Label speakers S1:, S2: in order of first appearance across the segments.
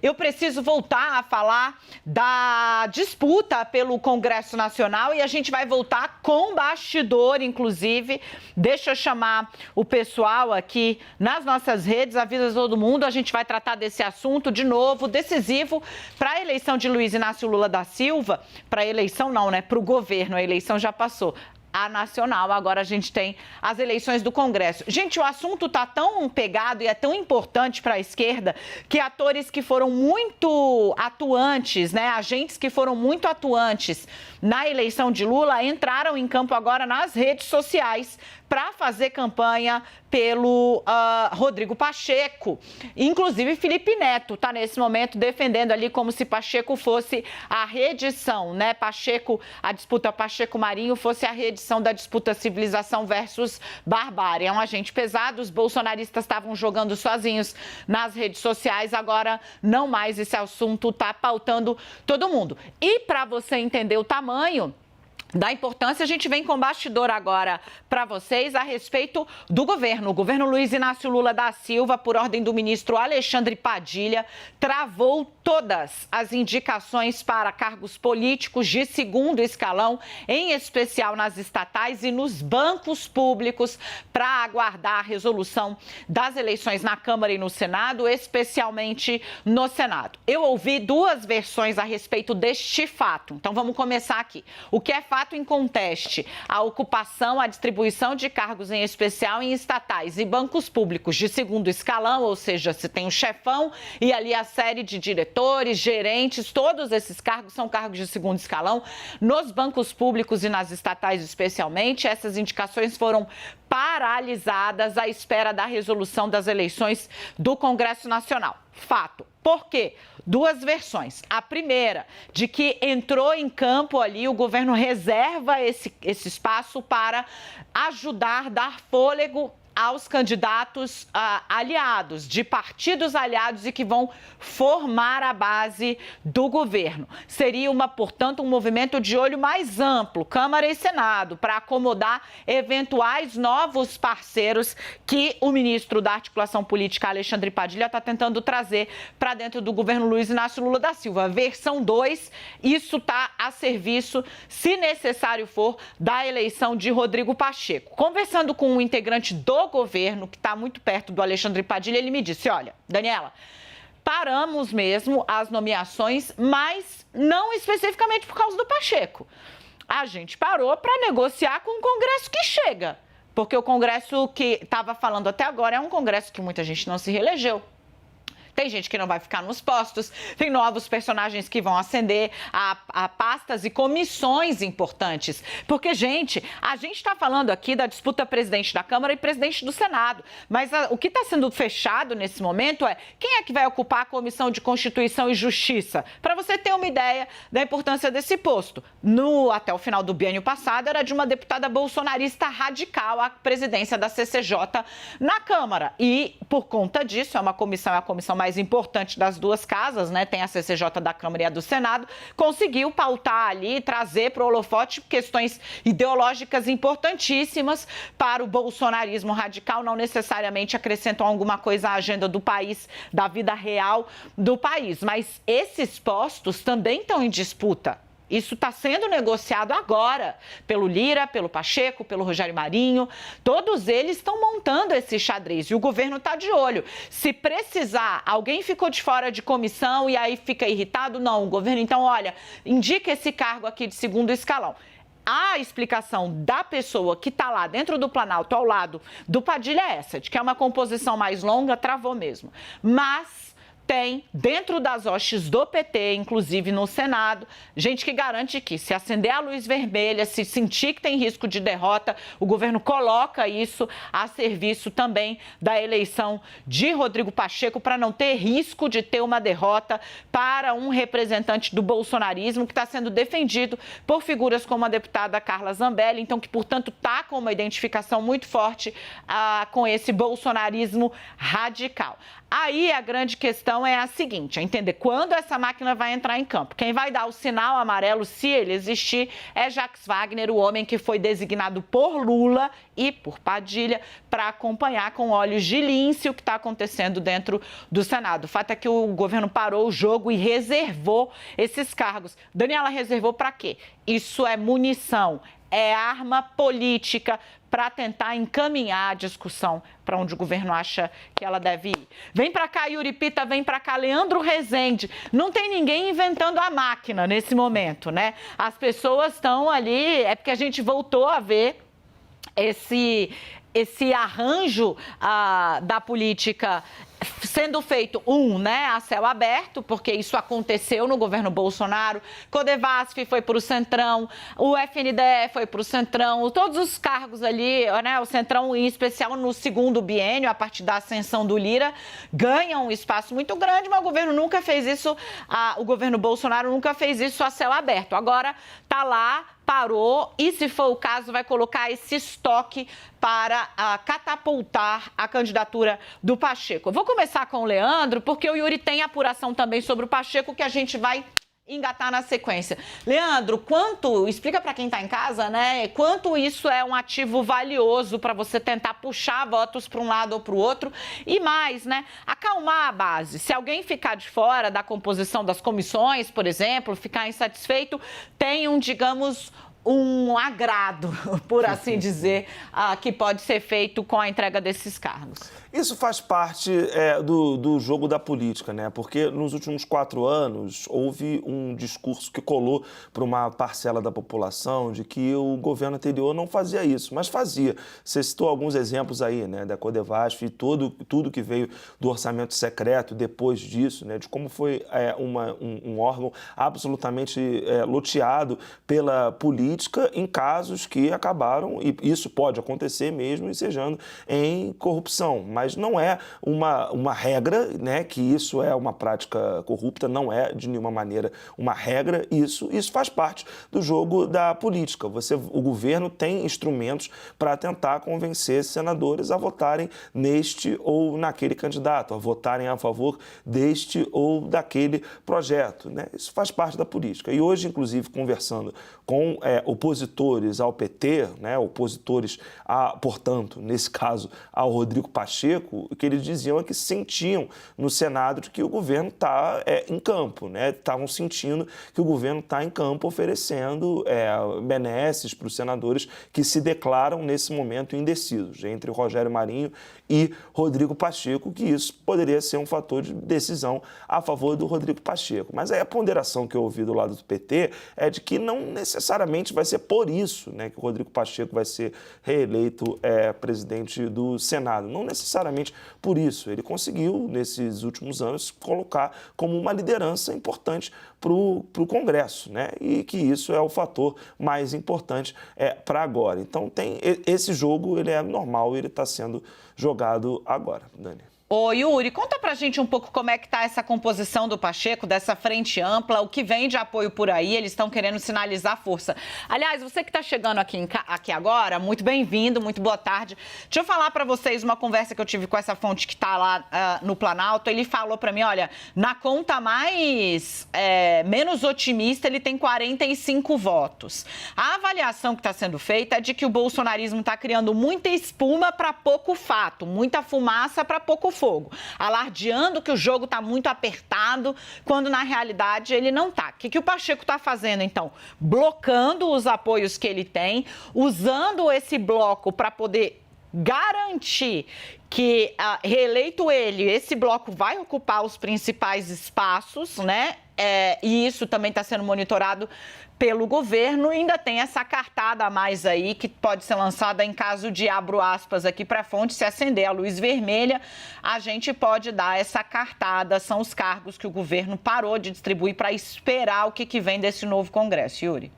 S1: eu preciso voltar a falar da disputa pelo Congresso Nacional e a gente vai voltar com bastidor, inclusive. Deixa eu chamar o pessoal aqui nas nossas redes, avisa todo mundo, a gente vai tratar desse assunto de novo, decisivo para a eleição de Luiz Inácio Lula da Silva, para a eleição não, né? Para o governo, a eleição já passou. A nacional, agora a gente tem as eleições do Congresso. Gente, o assunto está tão pegado e é tão importante para a esquerda que atores que foram muito atuantes, né, agentes que foram muito atuantes na eleição de Lula entraram em campo agora nas redes sociais para fazer campanha pelo Rodrigo Pacheco. Inclusive, Felipe Neto está nesse momento defendendo ali como se Pacheco fosse a reedição, né? Pacheco, a disputa Pacheco-Marinho fosse a reedição da disputa civilização versus barbárie. É um agente pesado, os bolsonaristas estavam jogando sozinhos nas redes sociais, agora não mais, esse assunto está pautando todo mundo. E para você entender o tamanho da importância, a gente vem com bastidor agora para vocês a respeito do governo. O governo Luiz Inácio Lula da Silva, por ordem do ministro Alexandre Padilha, travou todas as indicações para cargos políticos de segundo escalão, em especial nas estatais e nos bancos públicos, para aguardar a resolução das eleições na Câmara e no Senado, especialmente no Senado. Eu ouvi duas versões a respeito deste fato, então vamos começar aqui. O que é fato em conteste, a ocupação, a distribuição de cargos em especial em estatais e bancos públicos de segundo escalão, ou seja, se tem um chefão e ali a série de diretores, gerentes, todos esses cargos são cargos de segundo escalão. Nos bancos públicos e nas estatais especialmente, essas indicações foram paralisadas à espera da resolução das eleições do Congresso Nacional. Fato. Por quê? Duas versões. A primeira, de que entrou em campo ali, o governo reserva esse espaço para ajudar, dar fôlego aos candidatos aliados, de partidos aliados e que vão formar a base do governo. Seria, portanto, um movimento de olho mais amplo, Câmara e Senado, para acomodar eventuais novos parceiros que o ministro da Articulação Política, Alexandre Padilha, está tentando trazer para dentro do governo Luiz Inácio Lula da Silva. Versão 2, isso está a serviço, se necessário for, da eleição de Rodrigo Pacheco. Conversando com um integrante do governo, que está muito perto do Alexandre Padilha, ele me disse, olha, Daniela, paramos mesmo as nomeações, mas não especificamente por causa do Pacheco. A gente parou para negociar com o Congresso que chega, porque o Congresso que estava falando até agora é um Congresso que muita gente não se reelegeu. Tem gente que não vai ficar nos postos, tem novos personagens que vão ascender a pastas e comissões importantes. Porque, gente, a gente está falando aqui da disputa presidente da Câmara e presidente do Senado. Mas o que está sendo fechado nesse momento é quem é que vai ocupar a Comissão de Constituição e Justiça? Para você ter uma ideia da importância desse posto. Até o final do biênio passado, era de uma deputada bolsonarista radical à presidência da CCJ na Câmara. E, por conta disso, é a comissão mais importante das duas casas, né? Tem a CCJ da Câmara e a do Senado, conseguiu pautar ali, trazer para o holofote questões ideológicas importantíssimas para o bolsonarismo radical, não necessariamente acrescentam alguma coisa à agenda do país, da vida real do país. Mas esses postos também estão em disputa. Isso está sendo negociado agora pelo Lira, pelo Pacheco, pelo Rogério Marinho. Todos eles estão montando esse xadrez e o governo está de olho. Se precisar, alguém ficou de fora de comissão e aí fica irritado? Não, o governo, então, olha, indica esse cargo aqui de segundo escalão. A explicação da pessoa que está lá dentro do Planalto, ao lado do Padilha, é essa, de que é uma composição mais longa, travou mesmo. Mas tem, dentro das hostes do PT, inclusive no Senado, gente que garante que se acender a luz vermelha, se sentir que tem risco de derrota, o governo coloca isso a serviço também da eleição de Rodrigo Pacheco para não ter risco de ter uma derrota para um representante do bolsonarismo que está sendo defendido por figuras como a deputada Carla Zambelli, então que, portanto, está com uma identificação muito forte com esse bolsonarismo radical. Aí a grande questão questão é a seguinte, é entender quando essa máquina vai entrar em campo. Quem vai dar o sinal amarelo, se ele existir, é Jacques Wagner, o homem que foi designado por Lula e por Padilha para acompanhar com olhos de lince o que está acontecendo dentro do Senado. O fato é que o governo parou o jogo e reservou esses cargos. Daniela, reservou para quê? Isso é munição, é arma política para tentar encaminhar a discussão para onde o governo acha que ela deve ir. Vem para cá, Yuri Pita, vem para cá, Leandro Rezende. Não tem ninguém inventando a máquina nesse momento, né? As pessoas estão ali, é porque a gente voltou a ver esse arranjo da política sendo feito, né, a céu aberto, porque isso aconteceu no governo Bolsonaro, Codevasf foi para o Centrão, o FNDE foi para o Centrão, todos os cargos ali, né, o Centrão em especial no segundo biênio, a partir da ascensão do Lira, ganham um espaço muito grande, mas o governo nunca fez isso, o governo Bolsonaro nunca fez isso a céu aberto. Agora está lá, parou e, se for o caso, vai colocar esse estoque para catapultar a candidatura do Pacheco. Eu vou começar com o Leandro, porque o Yuri tem apuração também sobre o Pacheco, que a gente vai engatar na sequência. Leandro, explica para quem está em casa, né, quanto isso é um ativo valioso para você tentar puxar votos para um lado ou para o outro e mais, né, acalmar a base. Se alguém ficar de fora da composição das comissões, por exemplo, ficar insatisfeito, tem digamos, um agrado, por assim dizer, que pode ser feito com a entrega desses cargos.
S2: Isso faz parte do jogo da política, né? Porque nos últimos 4 anos houve um discurso que colou para uma parcela da população de que o governo anterior não fazia isso, mas fazia. Você citou alguns exemplos aí, né? Da Codevasf e tudo que veio do orçamento secreto depois disso, né? De como foi um órgão absolutamente loteado pela política em casos que acabaram, e isso pode acontecer mesmo, ensejando em corrupção. Mas não é uma regra, né, que isso é uma prática corrupta, não é de nenhuma maneira uma regra, isso faz parte do jogo da política. O governo tem instrumentos para tentar convencer senadores a votarem neste ou naquele candidato, a votarem a favor deste ou daquele projeto, né? Isso faz parte da política. E hoje, inclusive, conversando com opositores ao PT, né, opositores, portanto, nesse caso, ao Rodrigo Pacheco, o que eles diziam é que sentiam no Senado de que o governo está em campo, né? Estavam sentindo que o governo está em campo oferecendo benesses para os senadores que se declaram nesse momento indecisos, entre Rogério Marinho e Rodrigo Pacheco, que isso poderia ser um fator de decisão a favor do Rodrigo Pacheco. Mas aí a ponderação que eu ouvi do lado do PT é de que não necessariamente vai ser por isso, né, que o Rodrigo Pacheco vai ser reeleito presidente do Senado. Não necessariamente por isso. Ele conseguiu, nesses últimos anos, colocar como uma liderança importante para o Congresso, né? E que isso é o fator mais importante para agora. Então, esse jogo, ele é normal, ele está sendo jogado agora, Dani.
S1: Ô, Yuri, conta pra gente um pouco como é que tá essa composição do Pacheco, dessa frente ampla, o que vem de apoio por aí, eles estão querendo sinalizar força. Aliás, você que tá chegando aqui agora, muito bem-vindo, muito boa tarde. Deixa eu falar pra vocês uma conversa que eu tive com essa fonte que tá lá no Planalto. Ele falou pra mim, olha, na conta menos otimista, ele tem 45 votos. A avaliação que tá sendo feita é de que o bolsonarismo tá criando muita espuma pra pouco fato, muita fumaça pra pouco fogo, alardeando que o jogo está muito apertado, quando na realidade ele não está. O que o Pacheco está fazendo, então? Blocando os apoios que ele tem, usando esse bloco para poder garantir que, reeleito ele, esse bloco vai ocupar os principais espaços, né? E isso também está sendo monitorado pelo governo. E ainda tem essa cartada a mais aí, que pode ser lançada em caso de, abro aspas aqui para a fonte, se acender a luz vermelha, a gente pode dar essa cartada. São os cargos que o governo parou de distribuir para esperar o que vem desse novo Congresso. Yuri.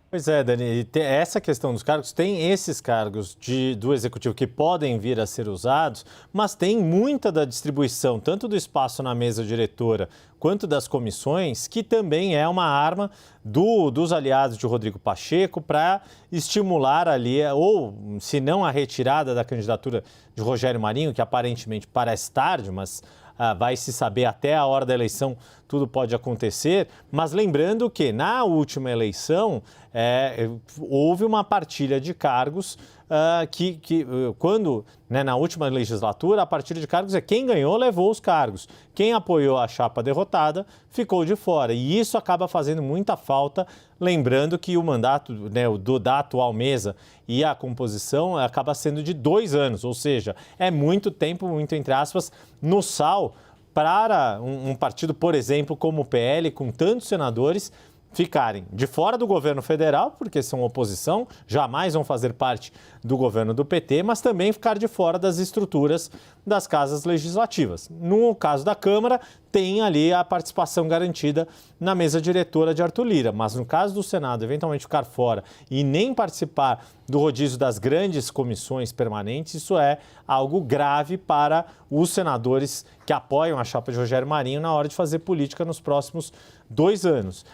S3: Pois é, Dani, essa questão dos cargos, tem esses cargos do Executivo que podem vir a ser usados, mas tem muita da distribuição, tanto do espaço na mesa diretora quanto das comissões, que também é uma arma dos aliados de Rodrigo Pacheco para estimular ali, ou se não a retirada da candidatura de Rogério Marinho, que aparentemente parece tarde, mas vai se saber até a hora da eleição, tudo pode acontecer, mas lembrando que na última eleição houve uma partilha de cargos quando, né, na última legislatura, a partilha de cargos quem ganhou levou os cargos, quem apoiou a chapa derrotada ficou de fora, e isso acaba fazendo muita falta, lembrando que o mandato, né, da atual mesa e a composição acaba sendo de 2 anos, ou seja, é muito tempo, muito entre aspas, no sal para um partido, por exemplo, como o PL, com tantos senadores, ficarem de fora do governo federal, porque são oposição, jamais vão fazer parte do governo do PT, mas também ficar de fora das estruturas das casas legislativas. No caso da Câmara, tem ali a participação garantida na mesa diretora de Arthur Lira, mas no caso do Senado, eventualmente ficar fora e nem participar do rodízio das grandes comissões permanentes, isso é algo grave para os senadores que apoiam a chapa de Rogério Marinho na hora de fazer política nos próximos 2 anos.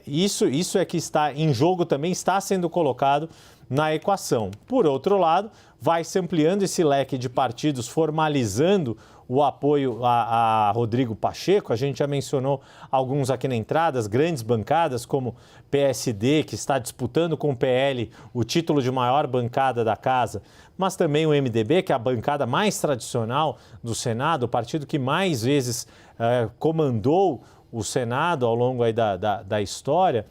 S3: Isso é que está em jogo também, está sendo colocado na equação. Por outro lado, vai se ampliando esse leque de partidos, formalizando o apoio a Rodrigo Pacheco. A gente já mencionou alguns aqui na entrada, as grandes bancadas como PSD, que está disputando com o PL o título de maior bancada da casa, mas também o MDB, que é a bancada mais tradicional do Senado, o partido que mais vezes comandou o Senado ao longo aí da história.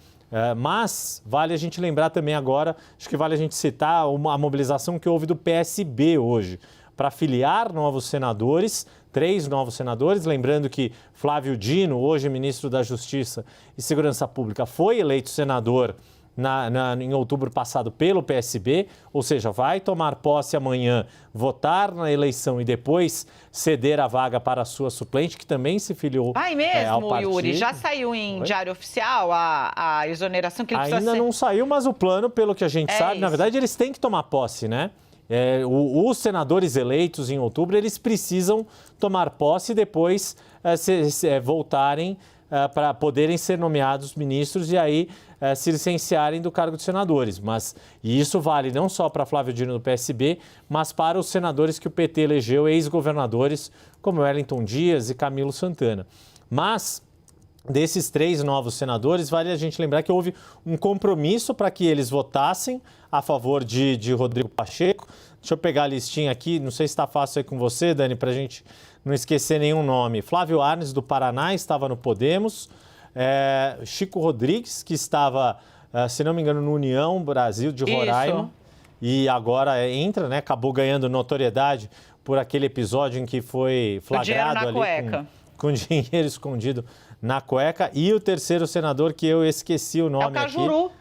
S3: Mas vale a gente lembrar também agora, acho que vale a gente citar a mobilização que houve do PSB hoje, para filiar novos senadores, 3 novos senadores. Lembrando que Flávio Dino, hoje ministro da Justiça e Segurança Pública, foi eleito senador em outubro passado pelo PSB, ou seja, vai tomar posse amanhã, votar na eleição e depois ceder a vaga para a sua suplente, que também se filiou ao partido.
S1: Yuri, já saiu em diário oficial a exoneração que ele precisa
S3: Ainda não saiu, mas o plano, pelo que a gente sabe, na verdade, eles têm que tomar posse, né? Os senadores eleitos em outubro, eles precisam tomar posse e depois voltarem para poderem ser nomeados ministros e aí se licenciarem do cargo de senadores. E isso vale não só para Flávio Dino do PSB, mas para os senadores que o PT elegeu, ex-governadores como Wellington Dias e Camilo Santana. Mas desses 3 novos senadores, vale a gente lembrar que houve um compromisso para que eles votassem a favor de Rodrigo Pacheco. Deixa eu pegar a listinha aqui, não sei se está fácil aí com você, Dani, para a gente não esquecer nenhum nome. Flávio Arnes, do Paraná, estava no Podemos. Chico Rodrigues, que estava, se não me engano, no União Brasil de Roraima. Isso. E agora entra, né? Acabou ganhando notoriedade por aquele episódio em que foi flagrado ali com dinheiro escondido na cueca. E o terceiro senador, que eu esqueci o nome aqui. É o Cajuru.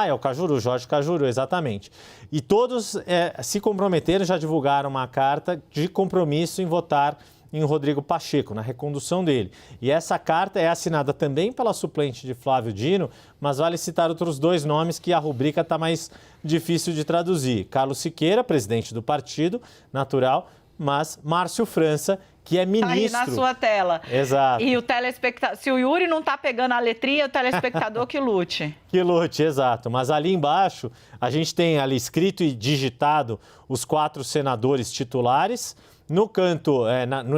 S3: É o Cajuru, Jorge Cajuru, exatamente. E todos se comprometeram, já divulgaram uma carta de compromisso em votar em Rodrigo Pacheco, na recondução dele. E essa carta é assinada também pela suplente de Flávio Dino, mas vale citar outros 2 nomes que a rubrica está mais difícil de traduzir. Carlos Siqueira, presidente do partido, natural, mas Márcio França, que é ministro.
S1: Aí na sua tela.
S3: Exato.
S1: E o telespectador, se o Yuri não está pegando a letrinha, o telespectador que lute.
S3: Que lute, exato. Mas ali embaixo, a gente tem ali escrito e digitado os 4 senadores titulares. No canto,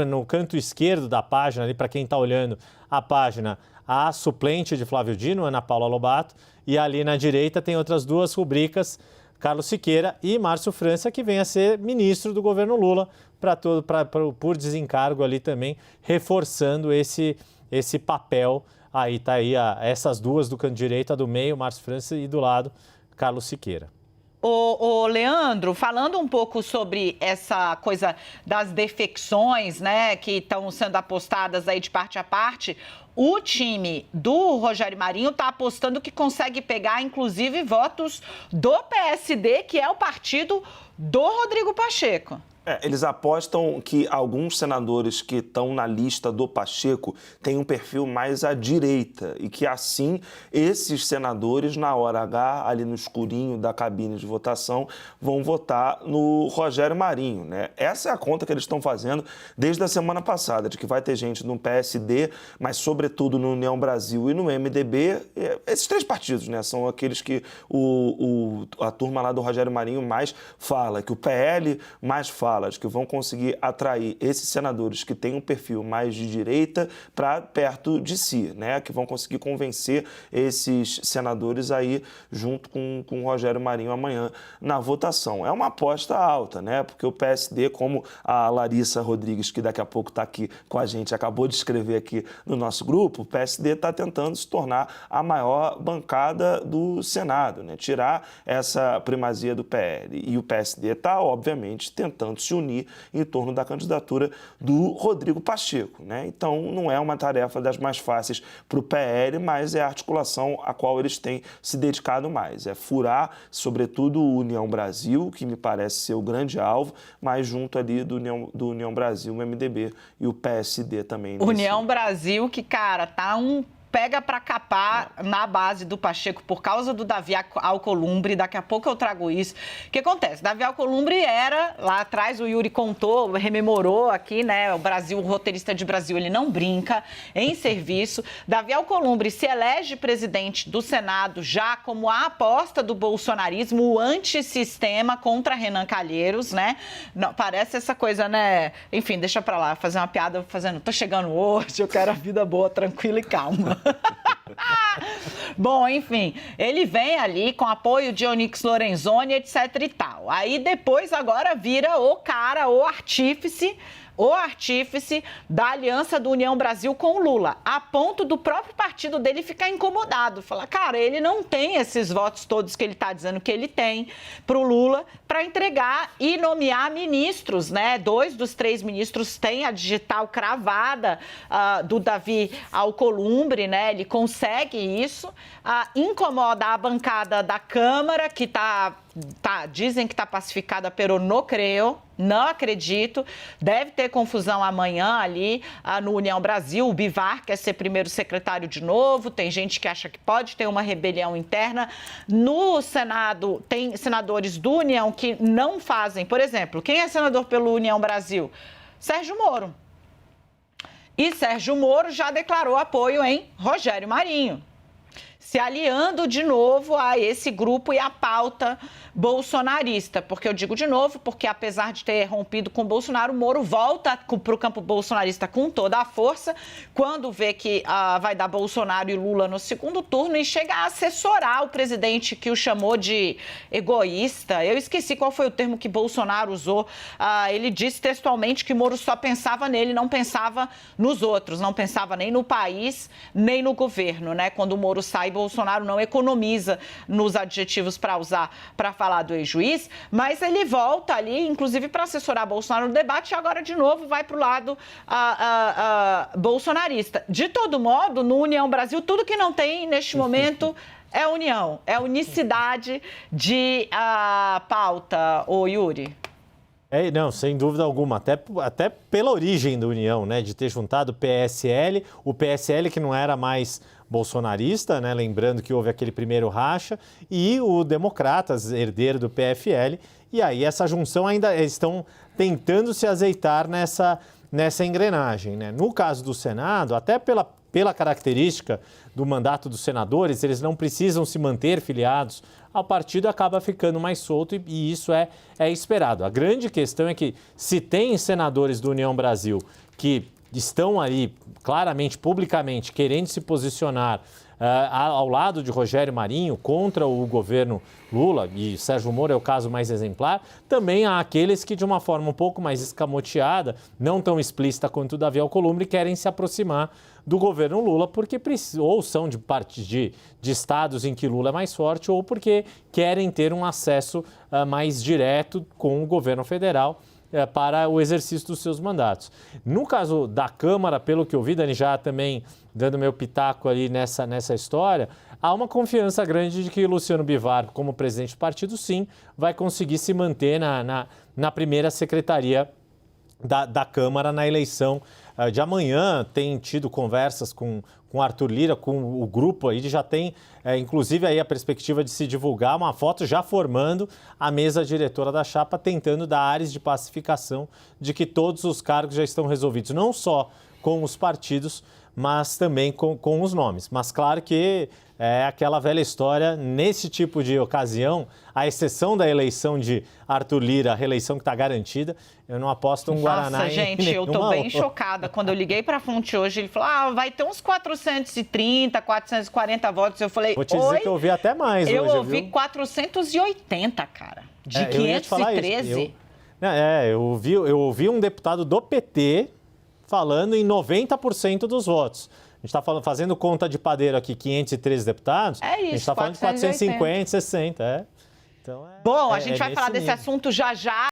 S3: no canto esquerdo da página, ali para quem está olhando a página, a suplente de Flávio Dino, Ana Paula Lobato. E ali na direita tem outras 2 rubricas, Carlos Siqueira e Márcio França, que vem a ser ministro do governo Lula, por desencargo ali também, reforçando esse papel. Aí está aí essas 2 do canto direito, a do meio, Márcio França, e do lado, Carlos Siqueira.
S1: Ô, Leandro, falando um pouco sobre essa coisa das defecções, né, que estão sendo apostadas aí de parte a parte, o time do Rogério Marinho está apostando que consegue pegar, inclusive, votos do PSD, que é o partido do Rodrigo Pacheco.
S2: Eles apostam que alguns senadores que estão na lista do Pacheco têm um perfil mais à direita e que, assim, esses senadores, na hora H, ali no escurinho da cabine de votação, vão votar no Rogério Marinho, né? Essa é a conta que eles estão fazendo desde a semana passada, de que vai ter gente no PSD, mas, sobretudo, no União Brasil e no MDB. Esses 3 partidos, né, são aqueles que a turma lá do Rogério Marinho mais fala, que o PL mais fala, fala de que vão conseguir atrair esses senadores que têm um perfil mais de direita para perto de si, né? Que vão conseguir convencer esses senadores aí junto com o Rogério Marinho amanhã na votação. É uma aposta alta, né? Porque o PSD, como a Larissa Rodrigues, que daqui a pouco está aqui com a gente, acabou de escrever aqui no nosso grupo, o PSD está tentando se tornar a maior bancada do Senado, né? Tirar essa primazia do PL. E o PSD está, obviamente, tentando se unir em torno da candidatura do Rodrigo Pacheco, né? Então, não é uma tarefa das mais fáceis para o PL, mas é a articulação a qual eles têm se dedicado mais. É furar, sobretudo, o União Brasil, que me parece ser o grande alvo, mas junto ali do União Brasil, o MDB e o PSD também.
S1: União Brasil, que, cara, tá um pega para capar na base do Pacheco por causa do Davi Alcolumbre. Daqui a pouco eu trago isso. O que acontece? Davi Alcolumbre era, lá atrás o Yuri contou, rememorou aqui, né? O Brasil, o roteirista de Brasil, ele não brinca em serviço. Davi Alcolumbre se elege presidente do Senado já como a aposta do bolsonarismo, o antissistema contra Renan Calheiros, né? Não, parece essa coisa, né? Enfim, deixa pra lá, fazer uma piada fazendo, tô chegando hoje, eu quero a vida boa, tranquila e calma. Bom, enfim, ele vem ali com apoio de Onyx Lorenzoni, etc e tal. Aí depois agora vira o cara, o artífice da aliança do União Brasil com o Lula, a ponto do próprio partido dele ficar incomodado. Falar, cara, ele não tem esses votos todos que ele está dizendo que ele tem para o Lula para entregar e nomear ministros, né? 2 dos 3 ministros têm a digital cravada do Davi Alcolumbre, né? Ele consegue isso, incomoda a bancada da Câmara, que dizem que está pacificada, pero no creio. Não acredito. Deve ter confusão amanhã ali no União Brasil. O Bivar quer ser primeiro secretário de novo. Tem gente que acha que pode ter uma rebelião interna. No Senado, tem senadores do União que não fazem. Por exemplo, quem é senador pelo União Brasil? Sérgio Moro. E Sérgio Moro já declarou apoio em Rogério Marinho, se aliando de novo a esse grupo e a pauta bolsonarista. Porque eu digo de novo, porque apesar de ter rompido com o Bolsonaro, o Moro volta para o campo bolsonarista com toda a força, quando vê que vai dar Bolsonaro e Lula no segundo turno, e chega a assessorar o presidente, que o chamou de egoísta. Eu esqueci qual foi o termo que Bolsonaro usou. Ele disse textualmente que Moro só pensava nele, não pensava nos outros, não pensava nem no país, nem no governo, né? Quando o Moro sai, Bolsonaro não economiza nos adjetivos para usar para falar do ex-juiz, mas ele volta ali, inclusive para assessorar Bolsonaro no debate, e agora de novo vai para o lado bolsonarista. De todo modo, no União Brasil, tudo que não tem neste momento é união, é unicidade de pauta, ô Yuri.
S3: Não, sem dúvida alguma, até pela origem da União, né, de ter juntado o PSL que não era mais bolsonarista, né, lembrando que houve aquele primeiro racha, e o Democratas, herdeiro do PFL, e aí essa junção ainda estão tentando se azeitar nessa engrenagem, né? No caso do Senado, até pela característica do mandato dos senadores, eles não precisam se manter filiados ao partido, acaba ficando mais solto e isso é esperado. A grande questão é que se tem senadores do União Brasil que estão ali claramente, publicamente, querendo se posicionar ao lado de Rogério Marinho contra o governo Lula, e Sérgio Moro é o caso mais exemplar, também há aqueles que de uma forma um pouco mais escamoteada, não tão explícita quanto o Davi Alcolumbre, querem se aproximar do governo Lula porque ou são de estados em que Lula é mais forte ou porque querem ter um acesso mais direto com o governo federal para o exercício dos seus mandatos. No caso da Câmara, pelo que eu vi, Dani, já também dando meu pitaco ali nessa história, há uma confiança grande de que Luciano Bivar, como presidente do partido, sim, vai conseguir se manter na primeira secretaria da Câmara na eleição de amanhã. Tem tido conversas com Arthur Lira, com o grupo aí, já tem inclusive aí a perspectiva de se divulgar uma foto já formando a mesa diretora da chapa, tentando dar ares de pacificação de que todos os cargos já estão resolvidos, não só com os partidos, mas também com os nomes. Mas claro que é aquela velha história, nesse tipo de ocasião, à exceção da eleição de Arthur Lira, a reeleição que está garantida, eu não aposto um Guaraná.
S1: Nossa, gente, eu tô bem chocada. Quando eu liguei para a fonte hoje, ele falou, vai ter uns 430, 440 votos. Eu falei,
S3: vou te dizer que eu ouvi até mais hoje,
S1: eu ouvi, viu? 480, cara, de 513.
S3: Eu ouvi um deputado do PT falando em 90% dos votos. A gente está fazendo conta de padeiro aqui, 513 deputados.
S1: É isso,
S3: a gente está falando de 450, 60. Então,
S1: bom, a gente vai falar desse assunto já já.